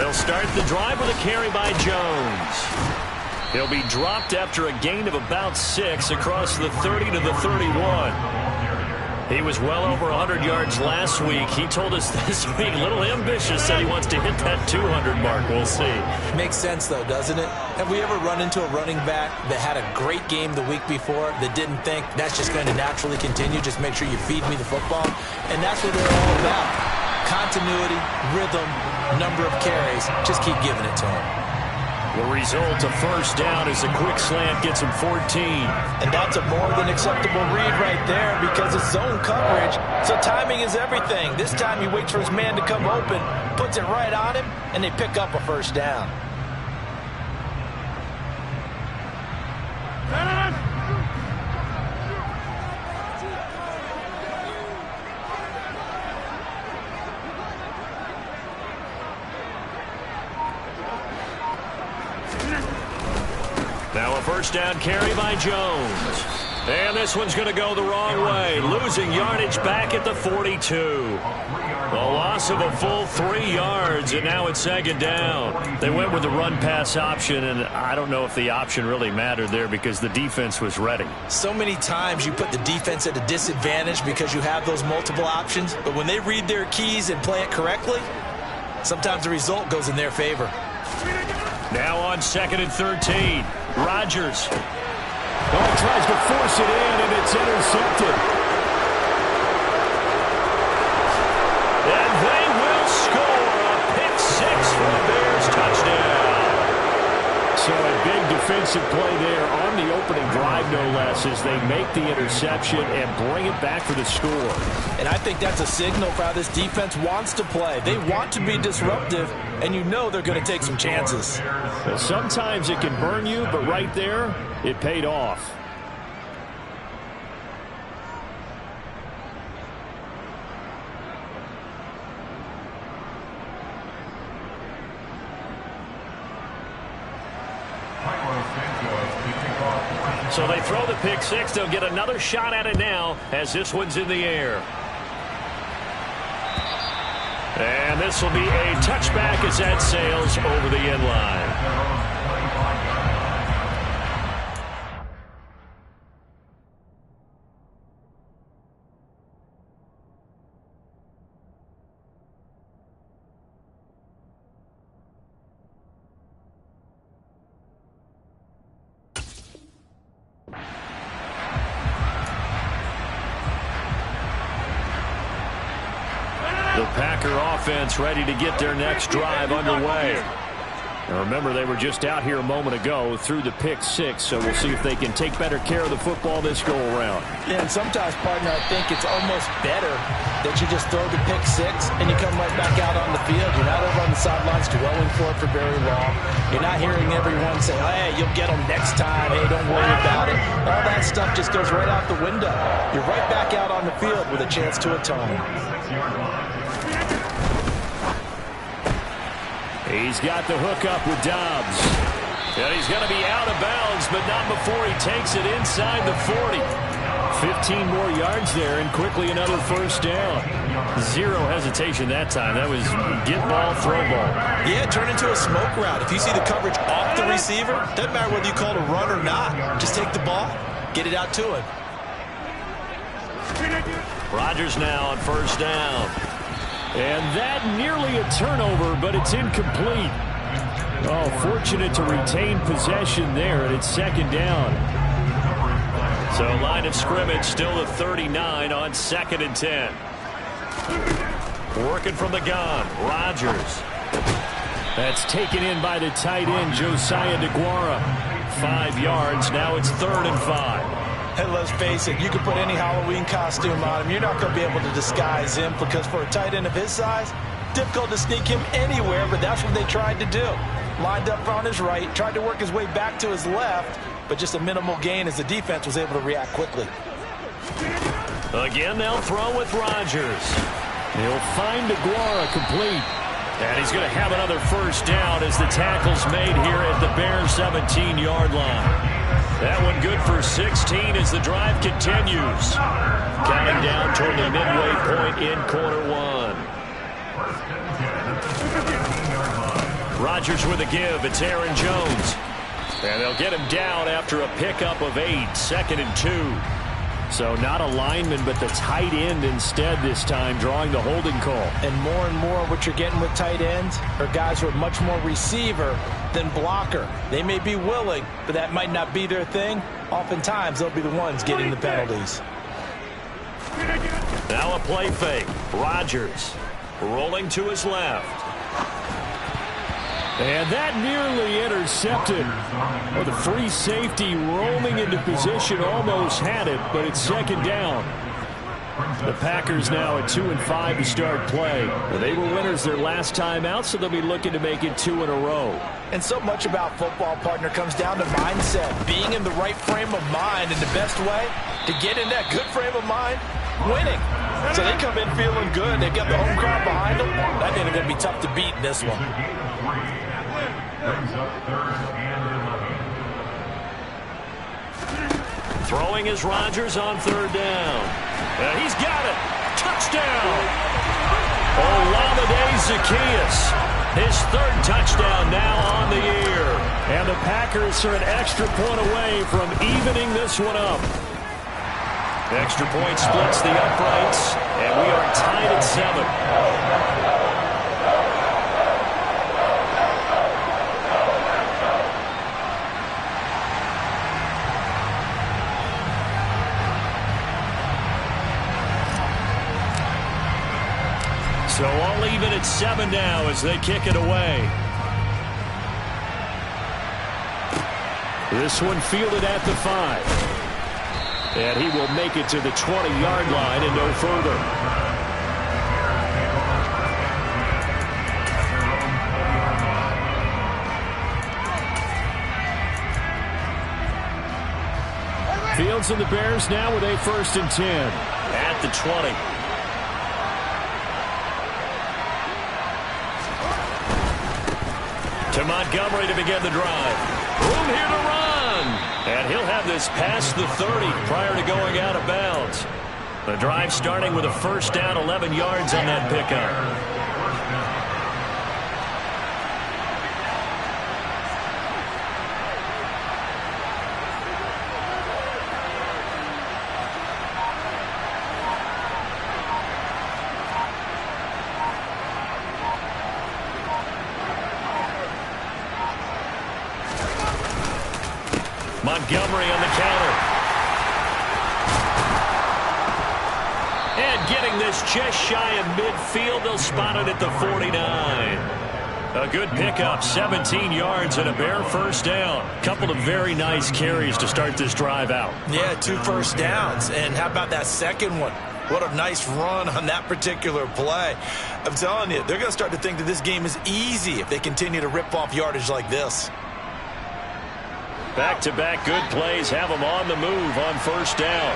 They'll start the drive with a carry by Jones. He'll be dropped after a gain of about 6 across the 30 to the 31. He was well over 100 yards last week. He told us this week, a little ambitious, said he wants to hit that 200 mark. We'll see. Makes sense, though, doesn't it? Have we ever run into a running back that had a great game the week before that didn't think that's just going to naturally continue? Just make sure you feed me the football. And that's what they're all about. Continuity, rhythm, number of carries. Just keep giving it to him. The result, a first down as a quick slant gets him 14. And that's a more than acceptable read right there because it's zone coverage, so timing is everything. This time he waits for his man to come open, puts it right on him, and they pick up a first down. Now a first down carry by Jones. And this one's going to go the wrong way. Losing yardage back at the 42. A loss of a full 3 yards, and now it's second down. They went with the run-pass option, and I don't know if the option really mattered there because the defense was ready. So many times you put the defense at a disadvantage because you have those multiple options, but when they read their keys and play it correctly, sometimes the result goes in their favor. Now on 2nd and 13. Rodgers. Oh, tries to force it in, and it's intercepted. And they will score a pick 6 for the Bears touchdown. So a big defensive play there on the opening drive, no less, as they make the interception and bring it back for the score. And I think that's a signal for how this defense wants to play. They want to be disruptive, and you know they're going to take some chances. Well, sometimes it can burn you, but right there, it paid off. So they throw the pick 6. They'll get another shot at it now as this one's in the air. And this will be a touchback as that sails over the end line. The Packer offense ready to get their next drive underway. Now remember, they were just out here a moment ago through the pick 6, so we'll see if they can take better care of the football this go-around. Yeah, and sometimes, partner, I think it's almost better that you just throw the pick 6 and you come right back out on the field. You're not over on the sidelines dwelling for it for very long. You're not hearing everyone say, hey, you'll get them next time. Hey, don't worry about it. All that stuff just goes right out the window. You're right back out on the field with a chance to atone. He's got the hook up with Dobbs. And he's going to be out of bounds, but not before he takes it inside the 40. 15 more yards there, and quickly another first down. Zero hesitation that time. That was get ball, throw ball. Yeah, turn into a smoke route. If you see the coverage off the receiver, doesn't matter whether you call it a run or not. Just take the ball, get it out to him. Rodgers now on first down. And that nearly a turnover, but it's incomplete. Oh, fortunate to retain possession there, and it's second down. So line of scrimmage still the 39 on 2nd and 10. Working from the gun, Rodgers. That's taken in by the tight end, Josiah DeGuara. 5 yards, now it's 3rd and 5. And let's face it, you can put any Halloween costume on him. You're not going to be able to disguise him because for a tight end of his size, difficult to sneak him anywhere, but that's what they tried to do. Lined up on his right, tried to work his way back to his left, but just a minimal gain as the defense was able to react quickly. Again, they'll throw with Rodgers. He'll find DeGuara complete. And he's going to have another first down as the tackle's made here at the Bears' 17-yard line. That one good for 16 as the drive continues. Counting down toward the midway point in quarter one. Rodgers with a give. It's Aaron Jones. And they'll get him down after a pickup of 8. 2nd and 2. So not a lineman, but the tight end instead this time, drawing the holding call. And more what you're getting with tight ends are guys who are much more receiver than blocker. They may be willing, but that might not be their thing. Oftentimes, they'll be the ones getting the penalties. Now a play fake. Rodgers rolling to his left. And that nearly intercepted. Well, the free safety rolling into position almost had it, but it's 2nd down. The Packers now at 2-5 to start play. Well, they were winners their last time out, so they'll be looking to make it 2 in a row. And so much about football, partner, comes down to mindset. Being in the right frame of mind, and the best way to get in that good frame of mind, winning. So they come in feeling good. They've got the home crowd behind them. I think they're going to be tough to beat in this one. Throwing is Rodgers on 3rd down. He's got it. Touchdown. Olamide Zaccheaus. His 3rd touchdown now on the year. And the Packers are an extra point away from evening this one up. Extra point splits the uprights, and we are tied at 7. So all even at 7 now as they kick it away. This one fielded at the 5. And he will make it to the 20-yard line and no further. Fields and the Bears now with a 1st and 10. At the 20. To Montgomery to begin the drive. Room here to run. And he'll have this past the 30 prior to going out of bounds. The drive starting with a 1st down, 11 yards on that pickup. Montgomery on the counter. And getting this just shy of midfield. They'll spot it at the 49. A good pickup, 17 yards and a bare 1st down. Couple of very nice carries to start this drive out. Yeah, 2 first downs. And how about that second one? What a nice run on that particular play. I'm telling you, they're going to start to think that this game is easy if they continue to rip off yardage like this. Back-to-back good plays have them on the move on 1st down.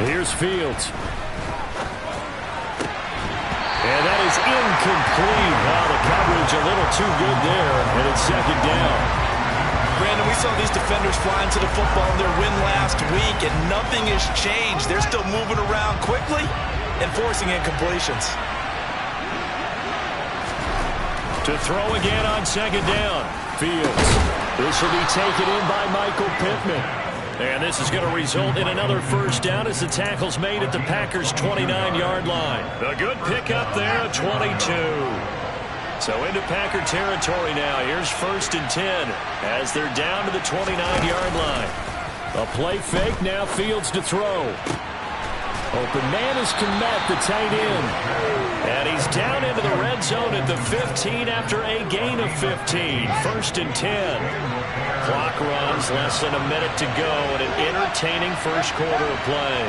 Here's Fields. And that is incomplete. Wow, the coverage a little too good there, and it's 2nd down. Brandon, we saw these defenders flying to the football in their win last week, and nothing has changed. They're still moving around quickly and forcing incompletions. To throw again on 2nd down. Fields. This will be taken in by Michael Pittman. And this is going to result in another 1st down as the tackle's made at the Packers' 29-yard line. A good pickup there at 22. So into Packer territory now. Here's 1st and 10 as they're down to the 29-yard line. A play fake, now Fields to throw. Open man is Kmet, the tight end. And he's down into the red zone at the 15 after a gain of 15. 1st and 10. Clock runs, less than a minute to go in an entertaining 1st quarter of play.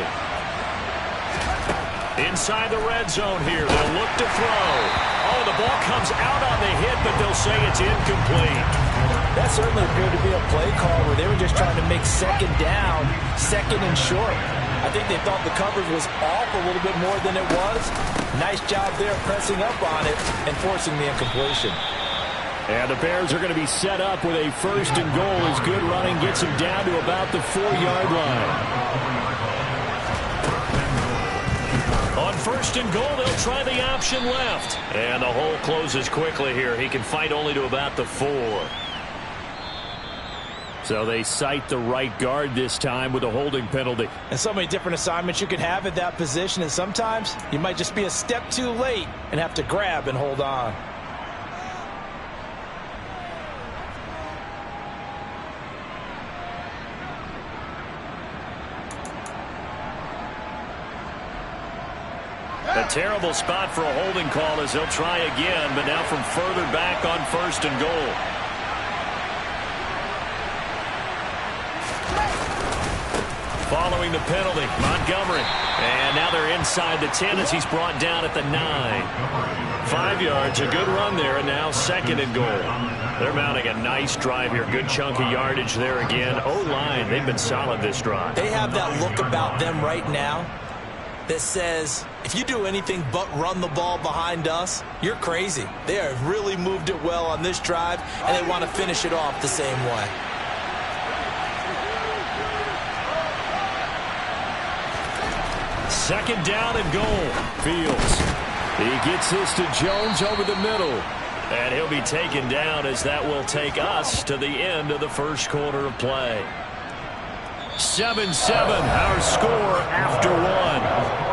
Inside the red zone here, they'll look to throw. Oh, the ball comes out on the hit, but they'll say it's incomplete. That certainly appeared to be a play call where they were just trying to make 2nd down, 2nd and short. I think they thought the coverage was off a little bit more than it was. Nice job there pressing up on it and forcing the incompletion. And the Bears are going to be set up with a 1st and goal as good running gets them down to about the 4-yard line. On 1st and goal, they'll try the option left. And the hole closes quickly here. He can fight only to about the 4. So they cite the right guard this time with a holding penalty. And so many different assignments you can have at that position, and sometimes you might just be a step too late and have to grab and hold on. A terrible spot for a holding call as they'll try again, but now from further back on 1st and goal. Following the penalty, Montgomery. And now they're inside the 10 as he's brought down at the 9. 5 yards, a good run there, and now 2nd and goal. They're mounting a nice drive here. Good chunk of yardage there again. O-line, they've been solid this drive. They have that look about them right now that says, if you do anything but run the ball behind us, you're crazy. They have really moved it well on this drive, and they want to finish it off the same way. Second down and goal. Fields. He gets this to Jones over the middle. And he'll be taken down as that will take us to the end of the 1st quarter of play. 7-7, our score after 1.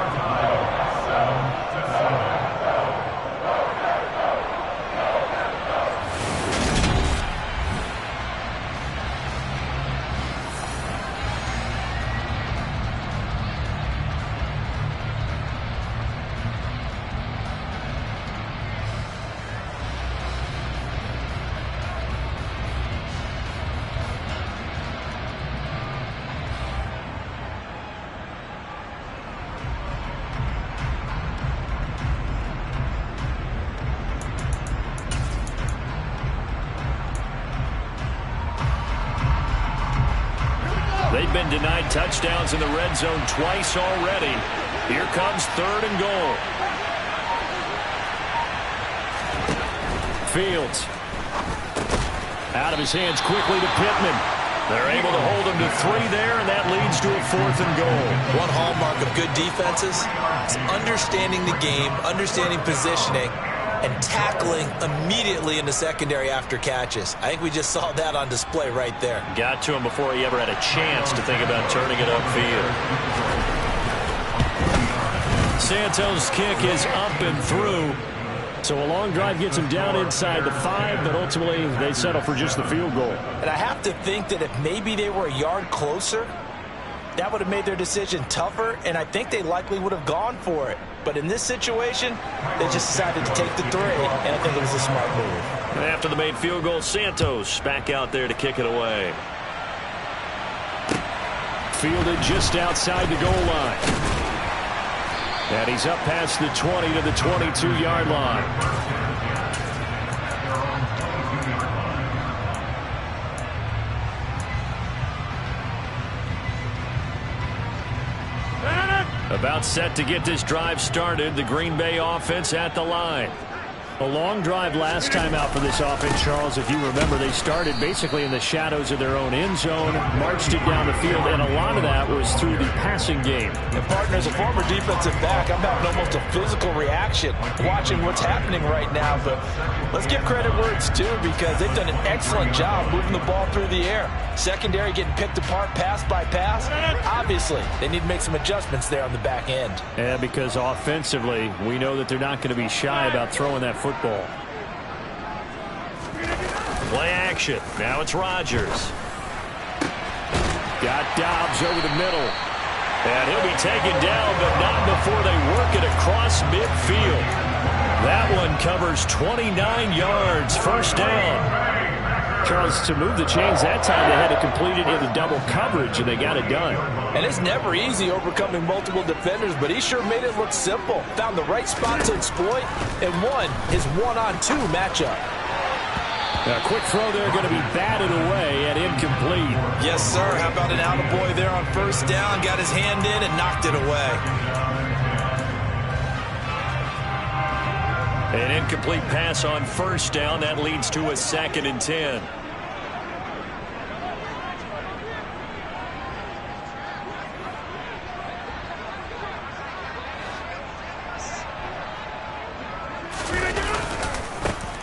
They've been denied touchdowns in the red zone twice already. Here comes 3rd and goal. Fields. Out of his hands quickly to Pittman. They're able to hold him to 3 there, and that leads to a 4th and goal. One hallmark of good defenses is understanding the game, understanding positioning, and tackling immediately in the secondary after catches. I think we just saw that on display right there. Got to him before he ever had a chance to think about turning it upfield. Santos' kick is up and through. So a long drive gets him down inside the 5, but ultimately they settle for just the field goal. And I have to think that if maybe they were a yard closer, that would have made their decision tougher, and I think they likely would have gone for it. But in this situation, they just decided to take the 3, and I think it was a smart move. After the made field goal, Santos back out there to kick it away. Fielded just outside the goal line. And he's up past the 20 to the 22-yard line. About set to get this drive started. The Green Bay offense at the line. A long drive last time out for this offense, Charles. If you remember, they started basically in the shadows of their own end zone, marched it down the field, and a lot of that was through the passing game. And partner, as a former defensive back, I'm having almost a physical reaction watching what's happening right now. But let's give credit where it's due, because they've done an excellent job moving the ball through the air. Secondary getting picked apart pass by pass. Obviously, they need to make some adjustments there on the back end. And because offensively, we know that they're not going to be shy about throwing that football. Play action. Now it's Rodgers. Got Dobbs over the middle. And he'll be taken down, but not before they work it across midfield. That one covers 29 yards. First down. Charles, to move the chains that time, they had to complete it into double coverage, and they got it done. And it's never easy overcoming multiple defenders, but he sure made it look simple. Found the right spot to exploit and won his one-on-two matchup. A quick throw there, going to be batted away and incomplete. Yes, sir. How about an attaboy there on first down? Got his hand in and knocked it away. An incomplete pass on first down. That leads to a 2nd and 10.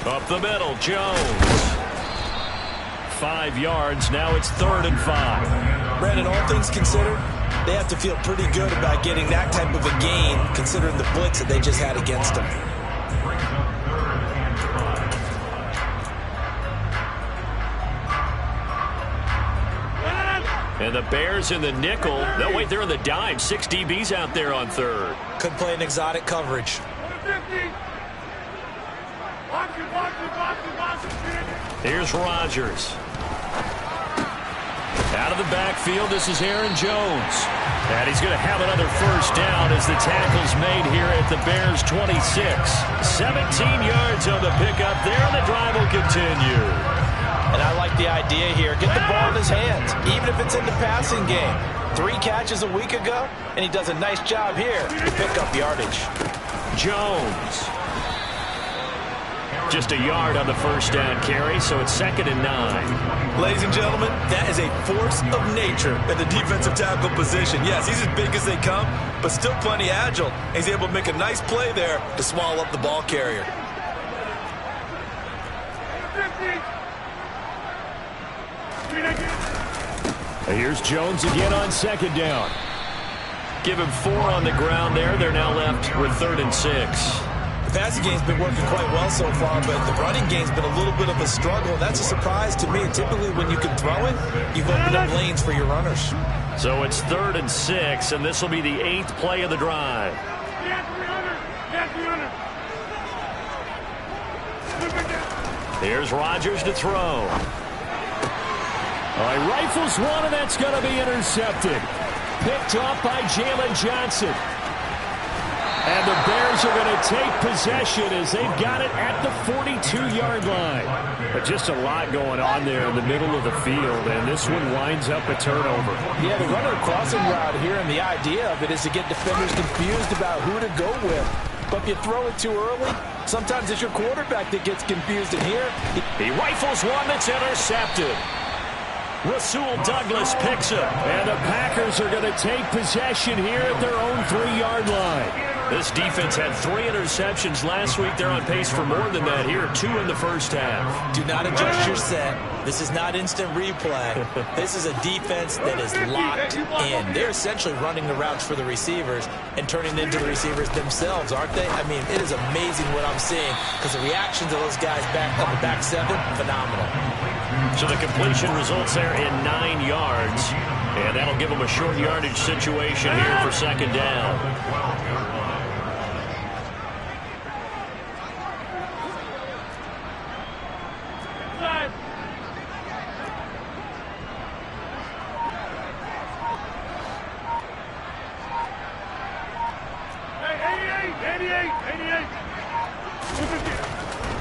Up the middle, Jones. 5 yards. Now it's 3rd and 5. Brandon, all things considered, they have to feel pretty good about getting that type of a gain, considering the blitz that they just had against them. And the Bears in the nickel. No, wait, they're in the dime. 6 DBs out there on 3rd. Could play an exotic coverage. Here's Rodgers. Out of the backfield, this is Aaron Jones. And he's going to have another first down as the tackle's made here at the Bears' 26. 17 yards on the pickup there, and the drive will continue. And I like the idea here. Get the ball in his hands, even if it's in the passing game. 3 catches a week ago, and he does a nice job here to pick up yardage. Jones. Just a yard on the first down carry, so it's 2nd and 9. Ladies and gentlemen, that is a force of nature at the defensive tackle position. Yes, he's as big as they come, but still plenty agile. He's able to make a nice play there to swallow up the ball carrier. Here's Jones again on 2nd down. Give him 4 on the ground there. They're now left with 3rd and 6. The passing game's been working quite well so far, but the running game's been a little bit of a struggle. That's a surprise to me. Typically, when you can throw it, you've opened up lanes for your runners. So it's 3rd and 6, and this will be the 8th play of the drive. Here's Rodgers to throw. All right, rifles one, and that's going to be intercepted. Picked off by Jalen Johnson. And the Bears are going to take possession as they've got it at the 42-yard line. But just a lot going on there in the middle of the field, and this one winds up a turnover. Yeah, the runner crossing route here, and the idea of it is to get defenders confused about who to go with. But if you throw it too early, sometimes it's your quarterback that gets confused. And here, he rifles one that's intercepted. Rasul Douglas picks it. And the Packers are going to take possession here at their own 3-yard line. This defense had 3 interceptions last week. They're on pace for more than that here. 2 in the first half. Do not adjust your set. This is not instant replay. This is a defense that is locked in. They're essentially running the routes for the receivers and turning into the receivers themselves, aren't they? I mean, it is amazing what I'm seeing because the reactions of those guys back on the back 7, phenomenal. So the completion results there in 9 yards. And that'll give them a short yardage situation here for 2nd down.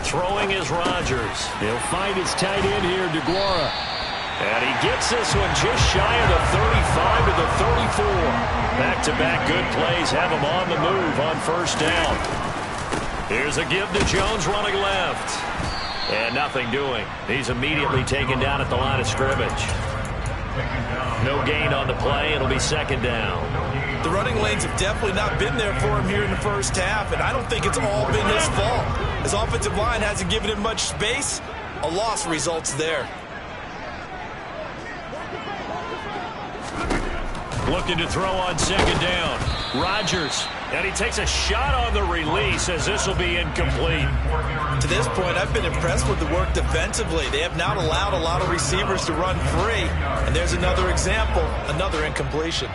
Throwing is Rodgers. He'll find his tight end here, DeGuara. And he gets this one just shy of the 35 to the 34. Back-to-back good plays have him on the move on first down. Here's a give to Jones running left. And nothing doing. He's immediately taken down at the line of scrimmage. No gain on the play. It'll be 2nd down. The running lanes have definitely not been there for him here in the first half, and I don't think it's all been his fault. His offensive line hasn't given him much space. A loss results there. Looking to throw on 2nd down. Rodgers. And he takes a shot on the release as this will be incomplete. To this point, I've been impressed with the work defensively. They have not allowed a lot of receivers to run free. And there's another example, another incompletion.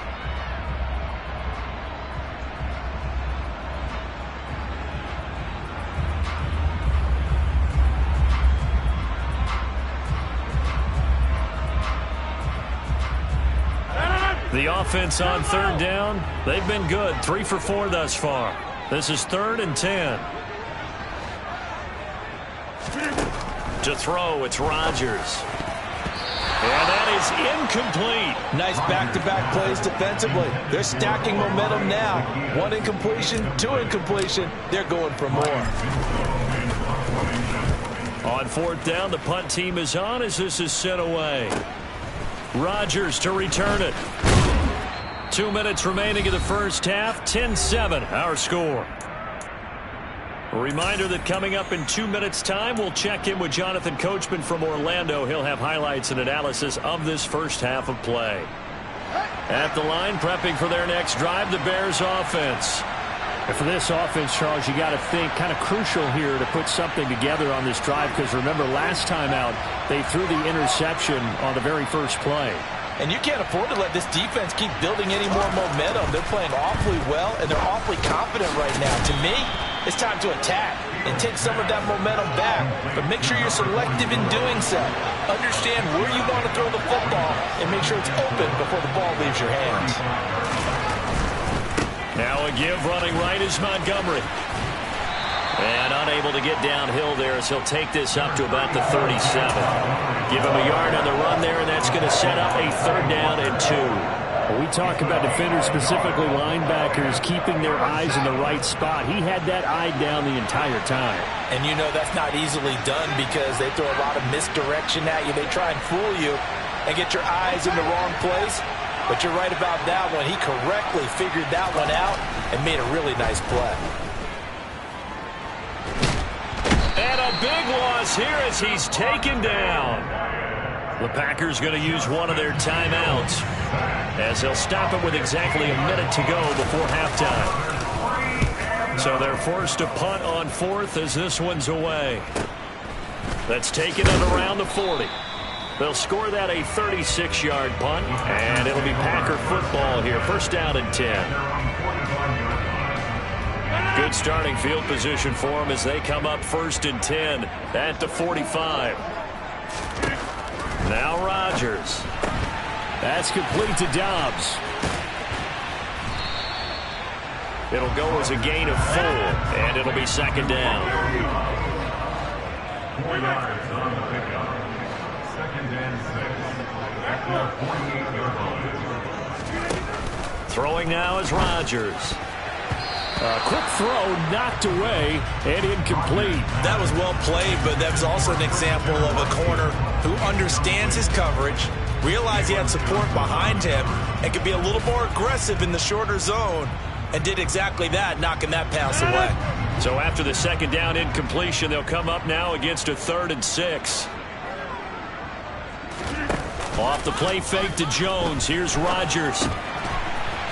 The offense on 3rd down, they've been good. 3 for 4 thus far. This is 3rd and 10. To throw, it's Rodgers. And that is incomplete. Nice back-to-back plays defensively. They're stacking momentum now. 1 incompletion, 2 incompletion. They're going for more. On 4th down, the punt team is on as this is sent away. Rodgers to return it. 2 minutes remaining in the first half. 10-7, our score. A reminder that coming up in 2 minutes' time, we'll check in with Jonathan Coachman from Orlando. He'll have highlights and analysis of this first half of play. At the line, prepping for their next drive, the Bears offense. And for this offense, Charles, you got to think kind of crucial here to put something together on this drive, because remember last time out, they threw the interception on the very first play. And you can't afford to let this defense keep building any more momentum. They're playing awfully well, and they're awfully confident right now. To me, it's time to attack and take some of that momentum back. But make sure you're selective in doing so. Understand where you want to throw the football and make sure it's open before the ball leaves your hands. Now a give running right is Montgomery. And unable to get downhill there as he'll take this up to about the 37. Give him a yard on the run there, and that's going to set up a 3rd down and 2. When we talk about defenders, specifically linebackers, keeping their eyes in the right spot. He had that eye down the entire time. And you know that's not easily done because they throw a lot of misdirection at you. They try and fool you and get your eyes in the wrong place. But you're right about that one. He correctly figured that one out and made a really nice play. And a big loss here as he's taken down. The Packers going to use one of their timeouts as they'll stop it with exactly a minute to go before halftime. So they're forced to punt on 4th as this one's away. That's taken it around the 40. They'll score that a 36-yard punt, and it'll be Packer football here. 1st down and 10. Good starting field position for them as they come up 1st and 10 at the 45. Now Rodgers. That's complete to Dobbs. It'll go as a gain of 4, and it'll be 2nd down. 4 yards on the pickup. 2nd and 6. Throwing now is Rodgers. Quick throw, knocked away, and incomplete. That was well played, but that was also an example of a corner who understands his coverage, realized he had support behind him, and could be a little more aggressive in the shorter zone, and did exactly that, knocking that pass away. So after the 2nd down incompletion, they'll come up now against a 3rd and 6. Off the play fake to Jones. Here's Rodgers.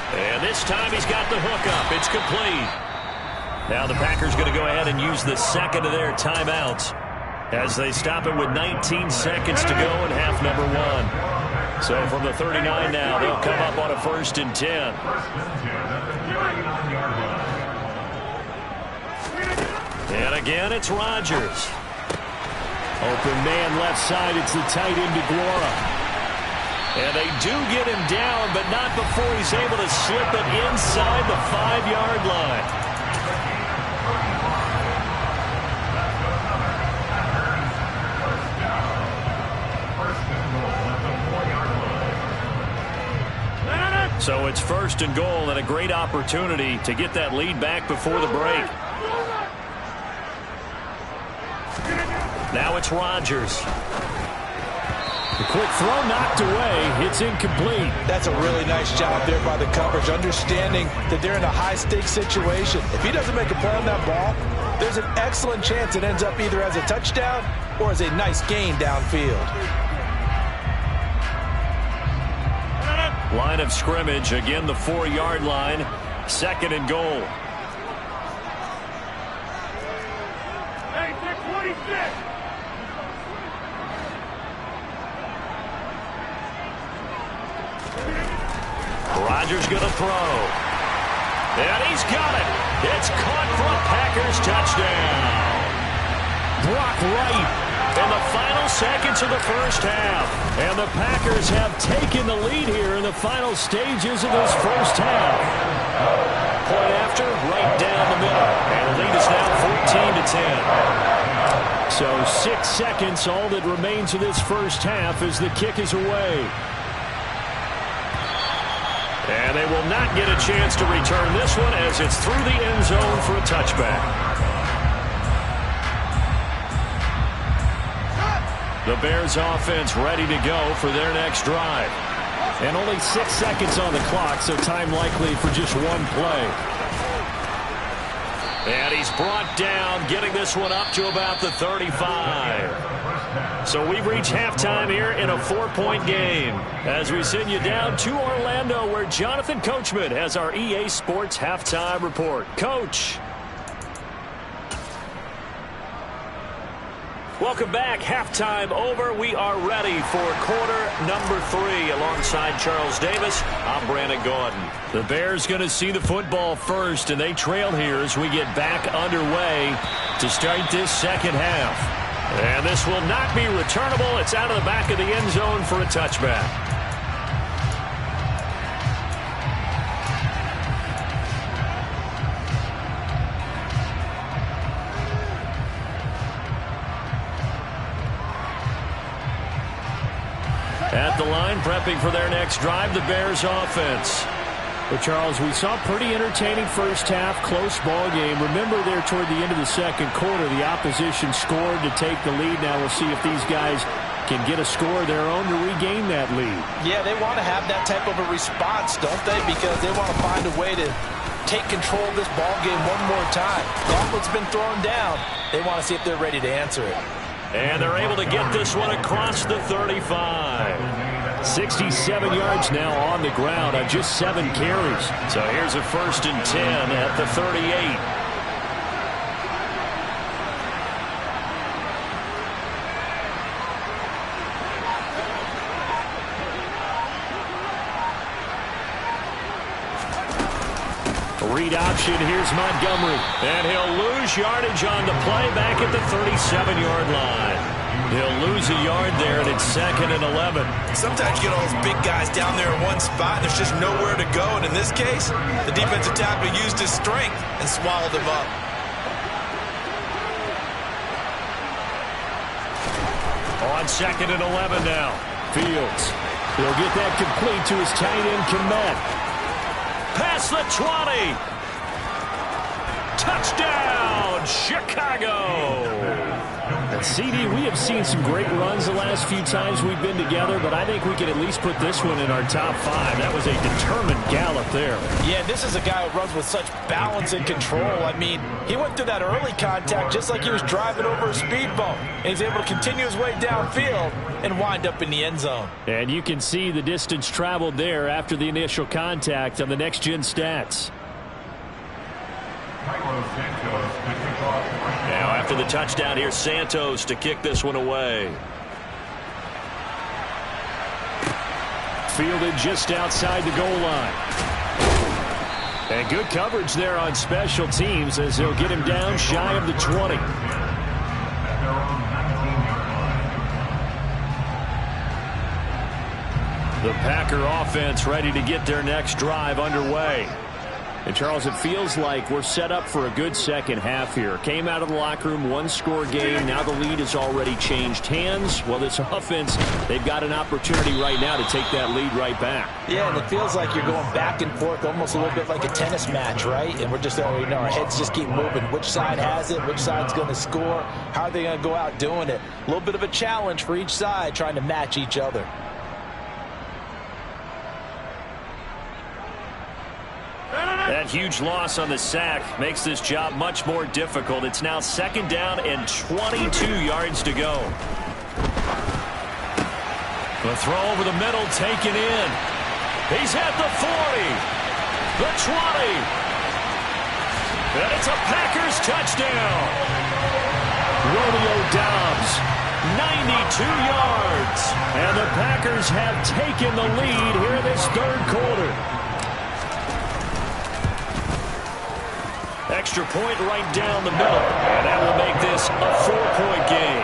And this time he's got the hook up. It's complete. Now the Packers going to go ahead and use the 2nd of their timeouts as they stop it with 19 seconds to go in half number 1. So from the 39 now, they'll come up on a 1st and 10. And again, it's Rodgers. Open man left side. It's the tight end DeGuara. And they do get him down, but not before he's able to slip it inside the 5-yard line. So it's 1st and goal, and a great opportunity to get that lead back before the break. Now it's Rodgers. The quick throw knocked away. It's incomplete. That's a really nice job there by the coverage, understanding that they're in a high-stakes situation. If he doesn't make a play on that ball, there's an excellent chance it ends up either as a touchdown or as a nice gain downfield. Line of scrimmage, again the 4-yard line. 2nd and goal. Hey, 626. Rodgers going to throw. And he's got it. It's caught for a Packers touchdown. Brock Wright in the final seconds of the first half. And the Packers have taken the lead here in the final stages of this first half. point after, right down the middle. And the lead is now 14-10. So 6 seconds, all that remains of this first half as the kick is away. And they will not get a chance to return this one as it's through the end zone for a touchback. The Bears offense ready to go for their next drive. And only 6 seconds on the clock, so time likely for just one play. And he's brought down, getting this one up to about the 35. So we've reached halftime here in a 4-point game as we send you down to Orlando, where Jonathan Coachman has our EA Sports halftime report. Coach. Welcome back. Halftime over. We are ready for quarter number 3. Alongside Charles Davis, I'm Brandon Gordon. The Bears going to see the football first, and they trail here as we get back underway to start this second half. And this will not be returnable. It's out of the back of the end zone for a touchback. At the line, prepping for their next drive, the Bears offense. Well, Charles, we saw a pretty entertaining first half, close ball game. Remember there toward the end of the second quarter, the opposition scored to take the lead. Now we'll see if these guys can get a score of their own to regain that lead. Yeah, they want to have that type of a response, don't they? Because they want to find a way to take control of this ball game one more time. Gauntlet's been thrown down. They want to see if they're ready to answer it. And they're able to get this one across the 35. 67 yards now on the ground on just 7 carries. So here's a 1st and 10 at the 38. Read option. Here's Montgomery. And he'll lose yardage on the play back at the 37-yard line. He'll lose a yard there, and it's 2nd and 11. Sometimes you get all those big guys down there in one spot, and there's just nowhere to go. And in this case, the defensive tackle used his strength and swallowed him up. On 2nd and 11 now. Fields. He'll get that complete to his tight end, Kmet. Past the 20. Touchdown, Chicago. And CD, we have seen some great runs the last few times we've been together, but I think we can at least put this one in our top 5. That was a determined gallop there. Yeah, this is a guy who runs with such balance and control. I mean, he went through that early contact just like he was driving over a speed bump. And he's able to continue his way downfield and wind up in the end zone. And you can see the distance traveled there after the initial contact on the next-gen stats. Now after the touchdown, here's Santos to kick this one away. Fielded just outside the goal line. And good coverage there on special teams as they'll get him down shy of the 20. The Packer offense ready to get their next drive underway. And, Charles, it feels like we're set up for a good second half here. Came out of the locker room, one-score game. Now the lead has already changed hands. Well, this offense, they've got an opportunity right now to take that lead right back. Yeah, and it feels like you're going back and forth almost a little bit like a tennis match, right? And we're just, our heads just keep moving. Which side has it? Which side's going to score? How are they going to go out doing it? A little bit of a challenge for each side trying to match each other. That huge loss on the sack makes this job much more difficult. It's now 2nd down and 22 yards to go. The throw over the middle taken in. He's at the 40, the 20, and it's a Packers touchdown. Romeo Doubs, 92 yards. And the Packers have taken the lead here in this third quarter. Extra point right down the middle, and that will make this a 4-point game.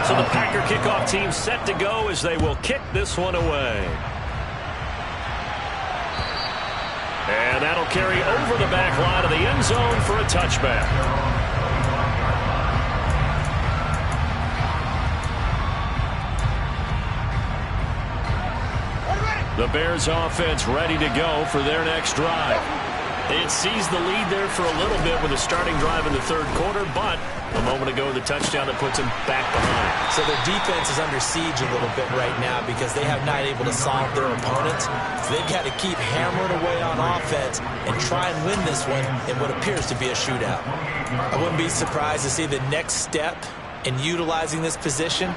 So the Packer kickoff team set to go as they will kick this one away. And that'll carry over the back line of the end zone for a touchback. The Bears offense ready to go for their next drive. They had seized the lead there for a little bit with a starting drive in the third quarter, but a moment ago the touchdown that puts them back behind. So their defense is under siege a little bit right now because they have not able to solve their opponents. So they've got to keep hammering away on offense and try and win this one in what appears to be a shootout. I wouldn't be surprised to see the next step in utilizing this position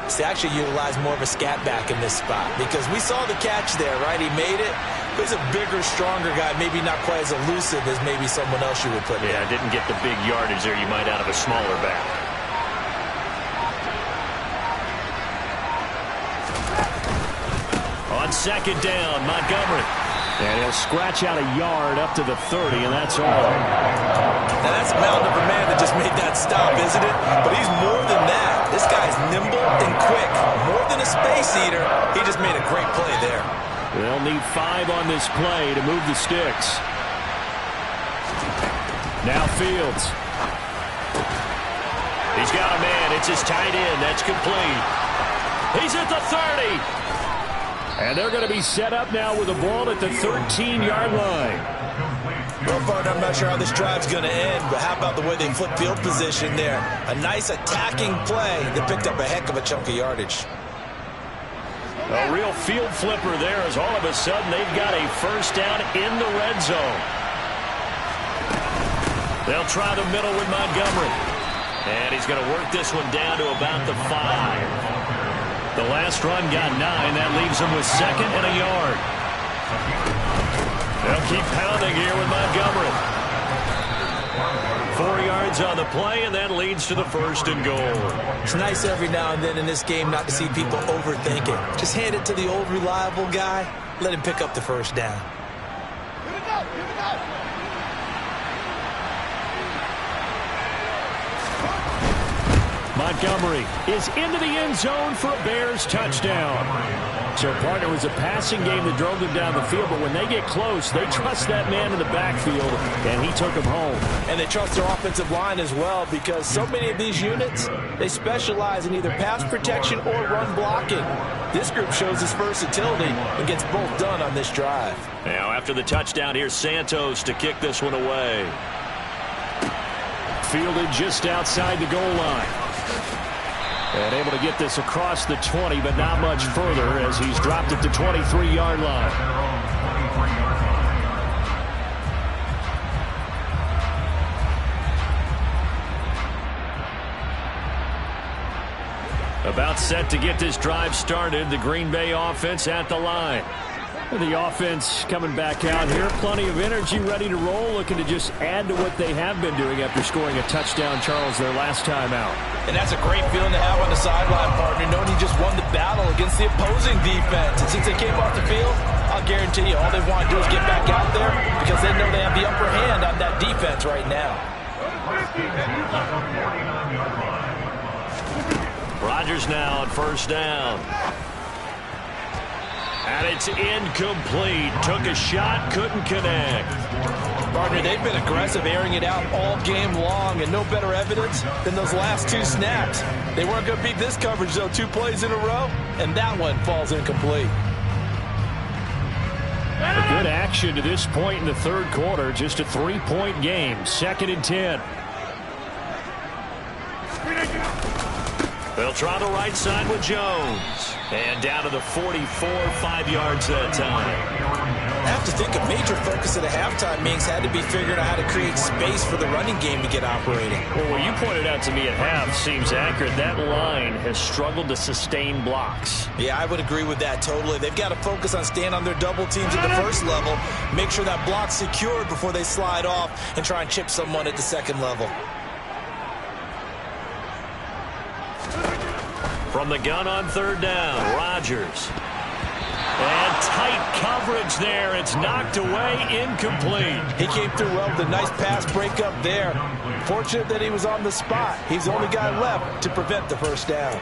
is to actually utilize more of a scat back in this spot, because we saw the catch there, right? He made it. He's a bigger, stronger guy, maybe not quite as elusive as maybe someone else you would put in. Yeah, didn't get the big yardage there you might out of a smaller back. On second down, Montgomery. And he'll scratch out a yard up to the 30, and that's all. Now, that's a mountain of a man that just made that stop, isn't it? But he's more than that. This guy's nimble and quick. More than a space eater. He just made a great play there. They'll need 5 on this play to move the sticks. Now Fields. He's got a man. It's his tight end. That's complete. He's at the 30. And they're going to be set up now with the ball at the 13-yard line. Well, partner, I'm not sure how this drive's going to end, but how about the way they flip field position there? A nice attacking play that picked up a heck of a chunk of yardage. A real field flipper there, as all of a sudden they've got a first down in the red zone. They'll try the middle with Montgomery. And he's going to work this one down to about the 5. The last run got 9. That leaves them with second and a yard. They'll keep pounding here with Montgomery. 4 yards on the play, and that leads to the first and goal. It's nice every now and then in this game not to see people overthink it. Just hand it to the old reliable guy. Let him pick up the first down. Here we go. Here we go. Montgomery is into the end zone for a Bears touchdown. So, partner, was a passing game that drove them down the field, but when they get close, they trust that man in the backfield, and he took him home. And they trust their offensive line as well, because so many of these units, they specialize in either pass protection or run blocking. This group shows its versatility and gets both done on this drive. Now, after the touchdown, here's Santos to kick this one away. Fielded just outside the goal line. And able to get this across the 20, but not much further as he's dropped at the 23-yard line. About set to get this drive started, the Green Bay offense at the line. The offense coming back out here. Plenty of energy, ready to roll, looking to just add to what they have been doing after scoring a touchdown, Charles, their last time out. And that's a great feeling to have on the sideline, partner, knowing you just won the battle against the opposing defense. And since they came off the field, I'll guarantee you all they want to do is get back out there because they know they have the upper hand on that defense right now. Rodgers now on first down. And it's incomplete. Took a shot, couldn't connect. Partner, they've been aggressive, airing it out all game long, and no better evidence than those last 2 snaps. They weren't going to beat this coverage, though, 2 plays in a row, and that one falls incomplete. A good action to this point in the third quarter. Just a 3-point game. 2nd and 10. They'll try the right side with Jones. And down to the 44, 5 yards that time. I have to think a major focus at a halftime, Minks, had to be figuring out how to create space for the running game to get operating. Well, what you pointed out to me at half seems accurate. That line has struggled to sustain blocks. Yeah, I would agree with that totally. They've got to focus on staying on their double teams at the first level, make sure that block's secured before they slide off and try and chip someone at the second level. From the gun on third down, Rodgers. And tight coverage there. It's knocked away, incomplete. He came through well with a nice pass breakup there. Fortunate that he was on the spot. He's the only guy left to prevent the first down.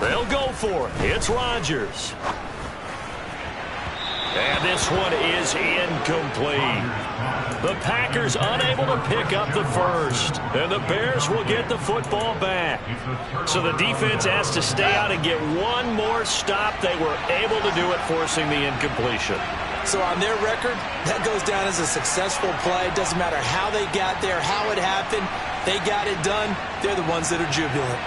They'll go for it. It's Rodgers. And this one is incomplete. The Packers unable to pick up the first. And the Bears will get the football back. So the defense has to stay out and get one more stop. They were able to do it, forcing the incompletion. So on their record, that goes down as a successful play. It doesn't matter how they got there, how it happened. They got it done. They're the ones that are jubilant.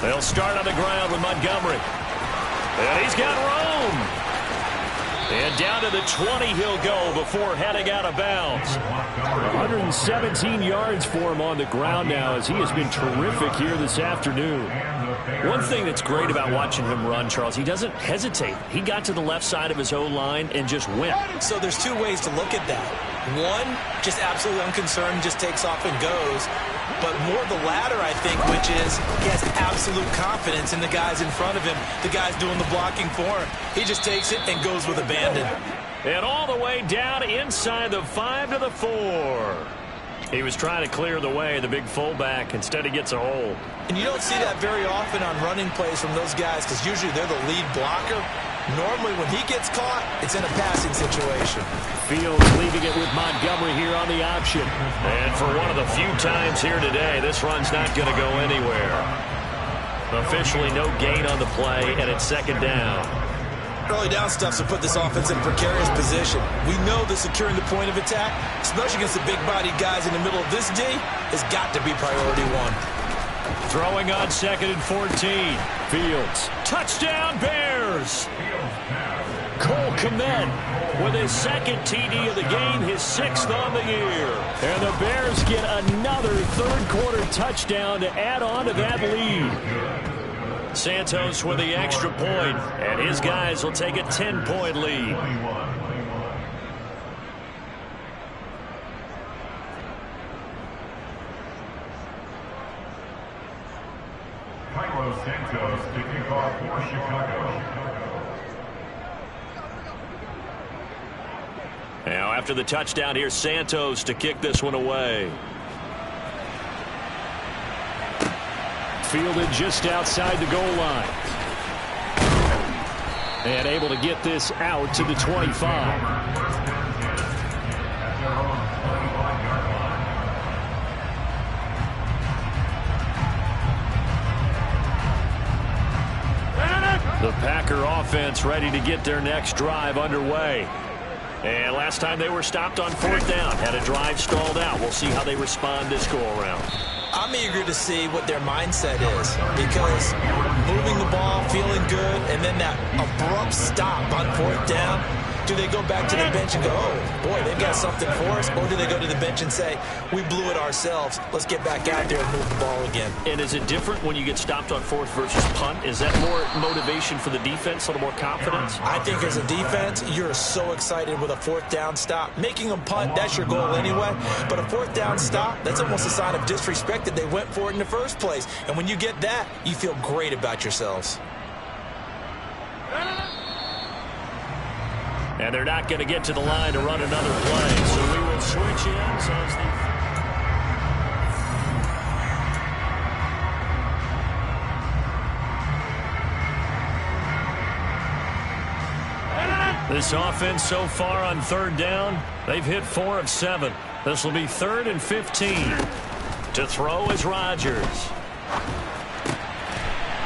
They'll start on the ground with Montgomery. And he's got room. And down to the 20 he'll go before heading out of bounds. 117 yards for him on the ground now, as he has been terrific here this afternoon. One thing that's great about watching him run, Charles, he doesn't hesitate. He got to the left side of his O-line and just went. So there's two ways to look at that. One, just absolutely unconcerned, just takes off and goes. But more the latter, I think, which is he has absolute confidence in the guys in front of him, the guys doing the blocking for him. He just takes it and goes with abandon. And all the way down inside the 5 to the 4. He was trying to clear the way, the big fullback. Instead, he gets a hold. And you don't see that very often on running plays from those guys because usually they're the lead blocker. Normally, when he gets caught, it's in a passing situation. Fields leaving it with Montgomery here on the option. And for one of the few times here today, this run's not going to go anywhere. Officially no gain on the play, and it's second down. Early down stuffs will put this offense in a precarious position. We know that securing the point of attack, especially against the big-bodied guys in the middle of this D, has got to be priority one. Throwing on 2nd and 14. Fields. Touchdown, Bears! Cole Kmet With his second TD of the game, his 6th on the year. And the Bears get another third-quarter touchdown to add on to that lead. Santos with the extra point, and his guys will take a 10-point lead. Carlos Santos to kick off for Chicago. Now, after the touchdown, here's Santos to kick this one away. Fielded just outside the goal line. And able to get this out to the 25. The Packer offense ready to get their next drive underway. And last time they were stopped on 4th down, had a drive stalled out. We'll see how they respond this go-around. I'm eager to see what their mindset is, because moving the ball, feeling good, and then that abrupt stop on 4th down, do they go back to the bench and go, oh, boy, they've got something for us? Or do they go to the bench and say, we blew it ourselves, let's get back out there and move the ball again? And is it different when you get stopped on 4th versus punt? Is that more motivation for the defense, a little more confidence? I think as a defense, you're so excited with a 4th down stop. Making them punt, that's your goal anyway. But a 4th down stop, that's almost a sign of disrespect that they went for it in the first place. And when you get that, you feel great about yourselves. And they're not going to get to the line to run another play, so we will switch ends as This offense so far on 3rd down, they've hit 4 of 7. This will be 3rd and 15. To throw is Rodgers.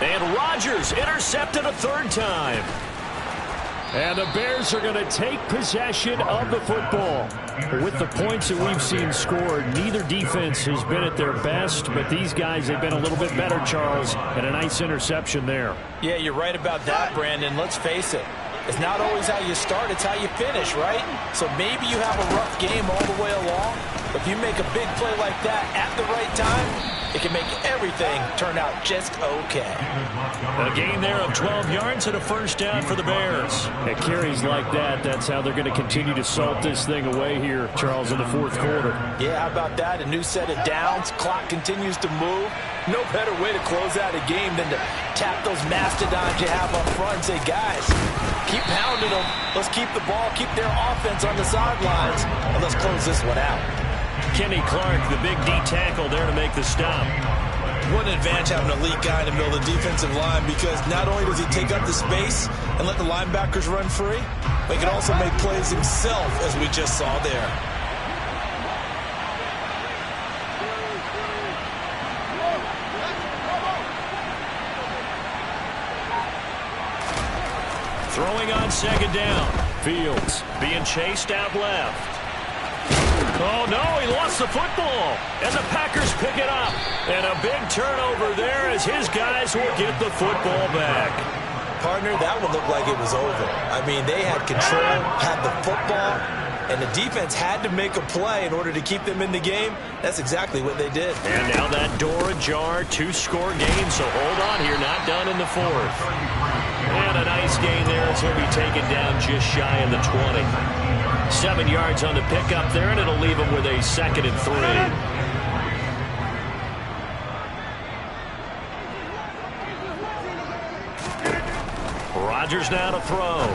And Rodgers intercepted a 3rd time. And the Bears are going to take possession of the football. With the points that we've seen scored, neither defense has been at their best, but these guys have been a little bit better, Charles, and a nice interception there. Yeah, you're right about that, Brandon. Let's face it. It's not always how you start, it's how you finish, right? So maybe you have a rough game all the way along, but if you make a big play like that at the right time, it can make everything turn out just okay. A gain there of 12 yards and a 1st down for the Bears. At carries like that, that's how they're going to continue to salt this thing away here, Charles, in the 4th quarter. Yeah, how about that? A new set of downs. Clock continues to move. No better way to close out a game than to tap those mastodons you have up front and say, guys, Keep pounding them. Let's keep the ball, keep their offense on the sidelines, and let's close this one out. Kenny Clark, the big D tackle there to make the stop. What an advantage having an elite guy in the middle of the defensive line, because not only does he take up the space and let the linebackers run free, but he can also make plays himself, as we just saw there. Throwing on second down. Fields being chased out left. Oh, no, he lost the football. And the Packers pick it up. And a big turnover there as his guys will get the football back. Partner, that one looked like it was over. I mean, they had control, had the football, and the defense had to make a play in order to keep them in the game. That's exactly what they did. And now that door ajar, 2-score game, so hold on here, not done in the fourth. And a nice gain there as he'll be taken down just shy of the 20. 7 yards on the pickup there, and it'll leave him with a 2nd and 3. Rodgers now to throw.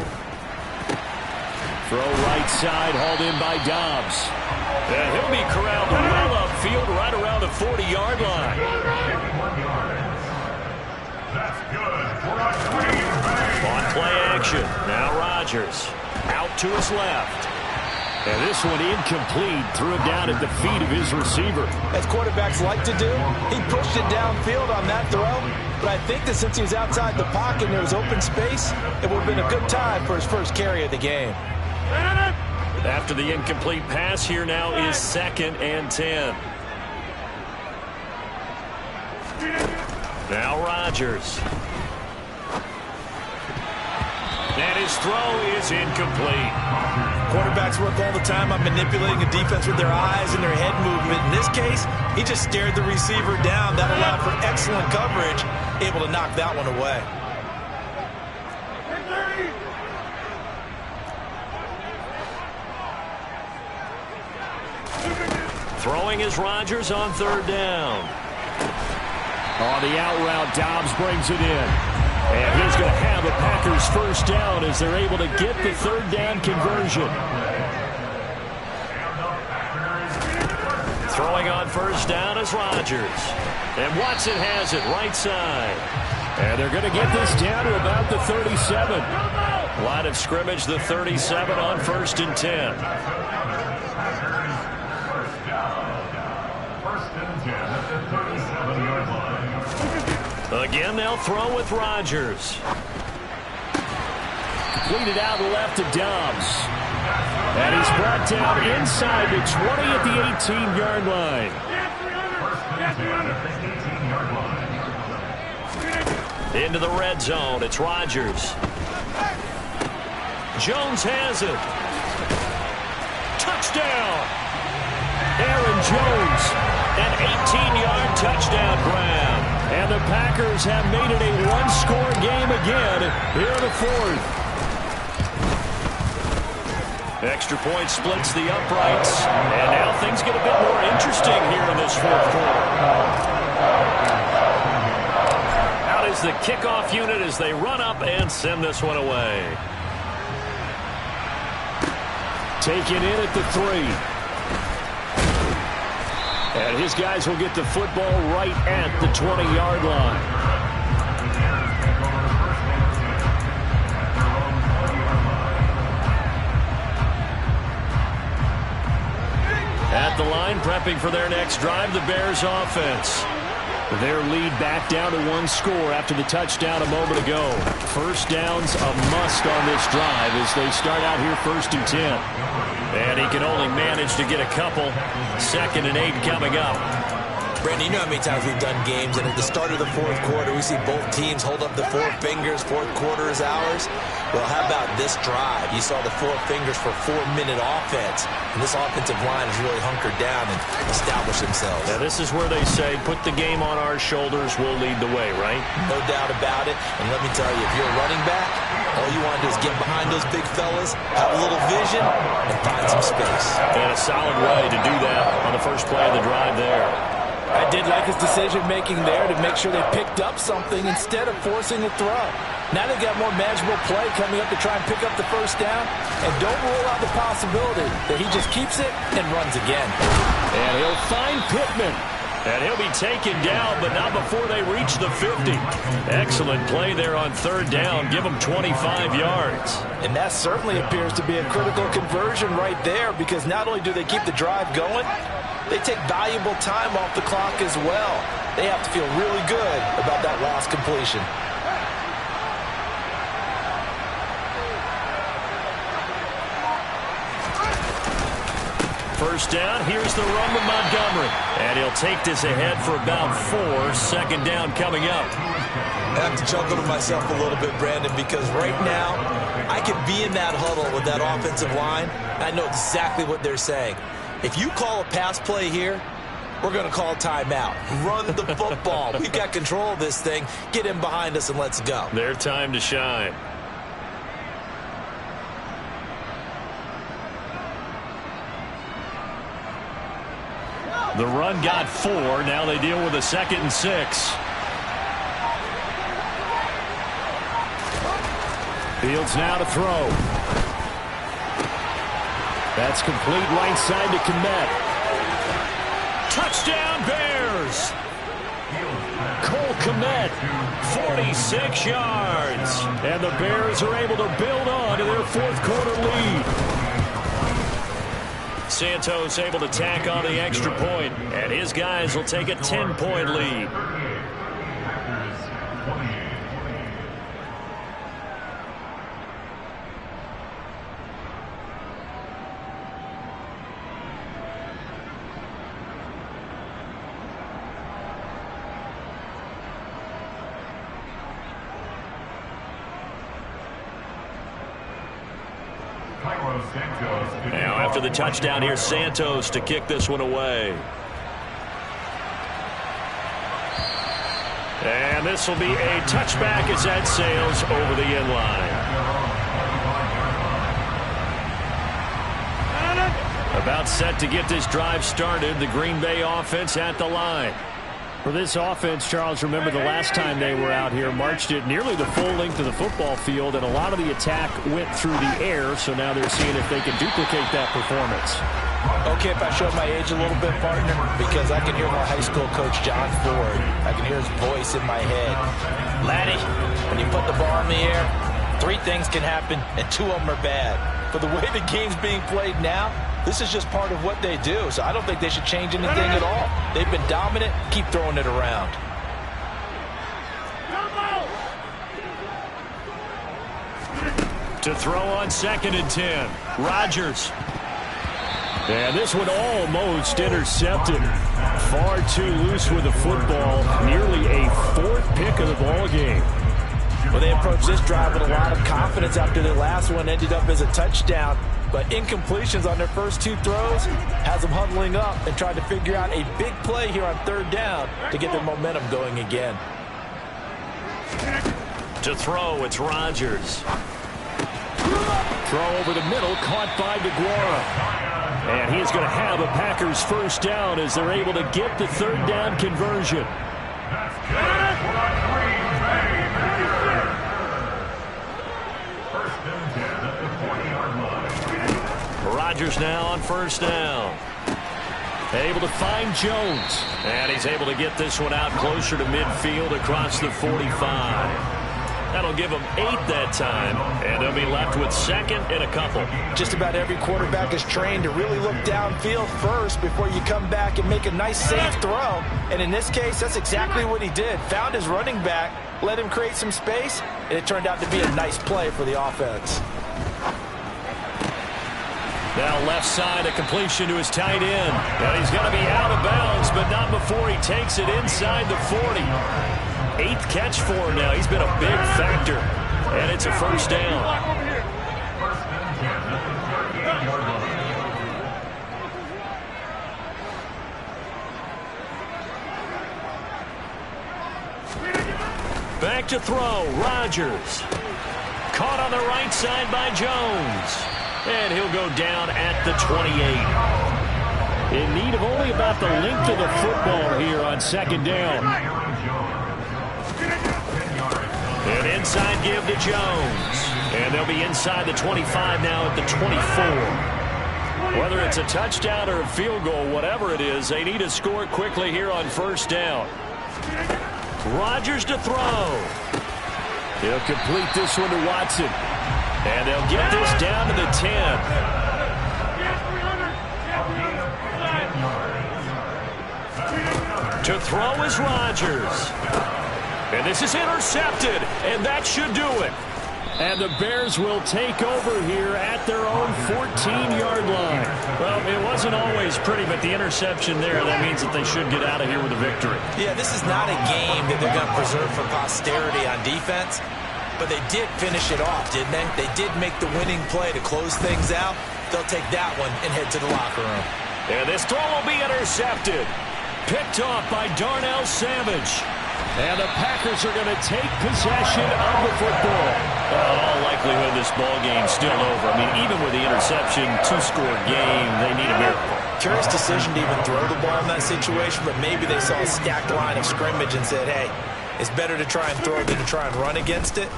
Throw right side, hauled in by Dobbs. And he'll be corralled well upfield right around the 40-yard line. That's good for a Green Bay. On play action. Now Rodgers out to his left. And this one incomplete. Threw it down at the feet of his receiver. As quarterbacks like to do, he pushed it downfield on that throw. But I think that since he was outside the pocket and there was open space, it would have been a good time for his first carry of the game. After the incomplete pass, here now is 2nd and 10. Now Rodgers. And his throw is incomplete. Quarterbacks work all the time on manipulating a defense with their eyes and their head movement. In this case, he just stared the receiver down. That allowed for excellent coverage, able to knock that one away. Throwing is Rodgers on 3rd down. On the out route, Dobbs brings it in. And he's going to have the Packers first down as they're able to get the 3rd down conversion. Throwing on 1st down is Rodgers. And Watson has it right side. And they're going to get this down to about the 37. Line of scrimmage, the 37 on 1st and 10. Again, they'll throw with Rodgers. Completed out left to Dobbs. And he's brought down inside the 20 at the 18-yard line. Into the red zone, it's Rodgers. Jones has it. Touchdown! Aaron Jones. An 18-yard touchdown grab. And the Packers have made it a one-score game again here in the fourth. Extra point splits the uprights. And now things get a bit more interesting here in this fourth quarter. Out is the kickoff unit as they run up and send this one away. Taken in at the 3. And his guys will get the football right at the 20-yard line. At the line, prepping for their next drive, the Bears offense. Their lead back down to 1 score after the touchdown a moment ago. First down's a must on this drive as they start out here 1st and 10. And he can only manage to get a couple. 2nd and 8 coming up. Brandon, you know how many times we've done games, and at the start of the fourth quarter, we see both teams hold up the 4 fingers, fourth quarter is ours. Well, how about this drive? You saw the 4 fingers for 4-minute offense, and this offensive line has really hunkered down and established themselves. Now, this is where they say, put the game on our shoulders, we'll lead the way, right? No doubt about it, and let me tell you, if you're a running back, all you want to do is get behind those big fellas, have a little vision, and find some space. And a solid way to do that on the first play of the drive there. I did like his decision-making there to make sure they picked up something instead of forcing a throw. Now they've got more manageable play coming up to try and pick up the first down. And don't rule out the possibility that he just keeps it and runs again. And he'll find Pittman. And he'll be taken down, but not before they reach the 50. Excellent play there on third down. Give them 25 yards. And that certainly appears to be a critical conversion right there, because not only do they keep the drive going, they take valuable time off the clock as well. They have to feel really good about that last completion. First down, here's the run with Montgomery. And he'll take this ahead for about 4. Second down coming up. I have to chuckle to myself a little bit, Brandon, because right now I could be in that huddle with that offensive line. I know exactly what they're saying. If you call a pass play here, we're going to call timeout. Run the football. We've got control of this thing. Get in behind us and let's go. Their time to shine. The run got 4. Now they deal with a 2nd and 6. Fields now to throw. That's complete right side to Kmet. Touchdown Bears! Cole Kmet, 46 yards. And the Bears are able to build on to their 4th quarter lead. Santos able to tack on the extra point, and his guys will take a 10-point lead. Now after the touchdown, here's Santos to kick this one away. And this will be a touchback as that sails over the end line. About set to get this drive started. The Green Bay offense at the line. For this offense, Charles, remember the last time they were out here, marched it nearly the full length of the football field, and a lot of the attack went through the air, so now they're seeing if they can duplicate that performance. Okay, if I show my age a little bit, partner, because I can hear my high school coach, John Ford. I can hear his voice in my head. Laddie, when you put the ball in the air, 3 things can happen, and 2 of them are bad. For the way the game's being played now, this is just part of what they do, so I don't think they should change anything at all. They've been dominant. Keep throwing it around. To throw on 2nd and 10. Rodgers. And this one almost intercepted. Far too loose with the football. Nearly a 4th pick of the ball game. Well, they approached this drive with a lot of confidence after their last one ended up as a touchdown. But incompletions on their first 2 throws has them huddling up and trying to figure out a big play here on 3rd down to get their momentum going again. To throw, it's Rodgers. Throw over the middle, caught by DeGuara. And he's going to have a Packers first down as they're able to get the 3rd down conversion. Rodgers now on first down. Able to find Jones. And he's able to get this one out closer to midfield across the 45. That'll give them 8 that time, and they'll be left with 2nd and a couple. Just about every quarterback is trained to really look downfield first before you come back and make a nice, safe throw. And in this case, that's exactly what he did. Found his running back, let him create some space, and it turned out to be a nice play for the offense. Now left side, a completion to his tight end. And he's going to be out of bounds, but not before he takes it inside the 40. 8th catch for him now. He's been a big factor. And it's a first down. Back to throw. Rodgers. Caught on the right side by Jones. And he'll go down at the 28. In need of only about the length of the football here on 2nd down. An inside give to Jones. And they'll be inside the 25 now at the 24. Whether it's a touchdown or a field goal, whatever it is, they need to score quickly here on first down. Rodgers to throw. He'll complete this one to Watson. And they'll get this down to the 10. To throw is Rodgers. And this is intercepted, and that should do it. And the Bears will take over here at their own 14-yard line. Well, it wasn't always pretty, but the interception there, that means that they should get out of here with a victory. Yeah, this is not a game that they're going to preserve for posterity on defense, but they did finish it off, didn't they? They did make the winning play to close things out. They'll take that one and head to the locker room. And this throw will be intercepted. Picked off by Darnell Savage. And the Packers are going to take possession of the football. Well, in all likelihood, this ball game's still over. I mean, even with the interception, two-score game, they need a miracle. Curious decision to even throw the ball in that situation, but maybe they saw a stacked line of scrimmage and said, hey, it's better to try and throw than to try and run against it.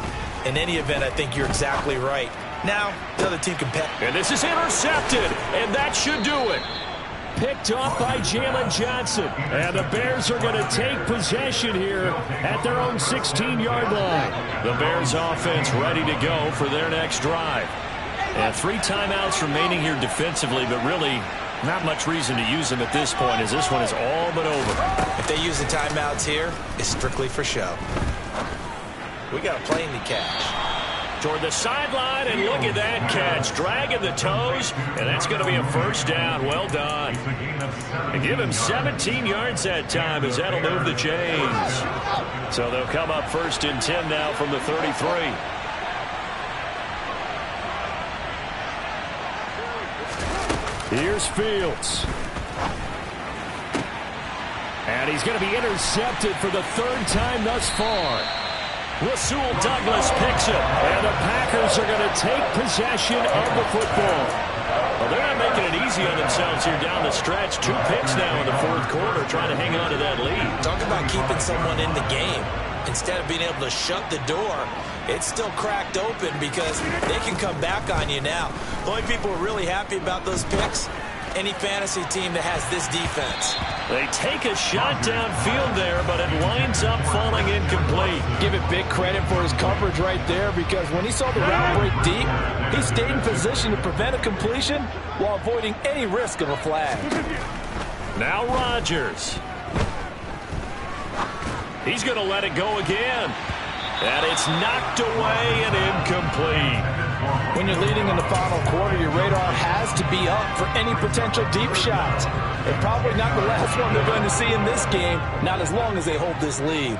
In any event, I think you're exactly right. Now, the other team can And this is intercepted, and that should do it. Picked off by Jalen Johnson. And the Bears are going to take possession here at their own 16-yard line. The Bears offense ready to go for their next drive. And 3 timeouts remaining here defensively, but really not much reason to use them at this point, as this one is all but over. If they use the timeouts here, it's strictly for show. We got a plane to catch. Toward the sideline, and look at that catch. Dragging the toes, and that's going to be a first down. Well done. And give him 17 yards that time, as that'll move the chains. So they'll come up first and 10 now from the 33. Here's Fields. And he's going to be intercepted for the 3rd time thus far. Rasul Douglas picks it. And the Packers are going to take possession of the football. Well, they're not making it easy on themselves here down the stretch. 2 picks now in the 4th quarter, trying to hang on to that lead. Talk about keeping someone in the game. Instead of being able to shut the door, it's still cracked open because they can come back on you now. The only people who are really happy about those picks, any fantasy team that has this defense. They take a shot downfield there, but it winds up falling incomplete. Give it big credit for his coverage right there, because when he saw the route break deep, he stayed in position to prevent a completion while avoiding any risk of a flag. Now Rodgers. He's going to let it go again. And it's knocked away and incomplete. When you're leading in the final quarter, your radar has to be up for any potential deep shots. And probably not the last one they're going to see in this game, not as long as they hold this lead.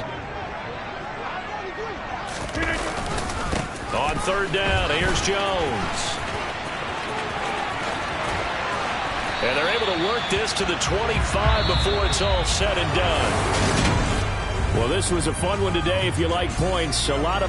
On 3rd down, here's Jones. And they're able to work this to the 25 before it's all said and done. Well, this was a fun one today if you like points. A lot of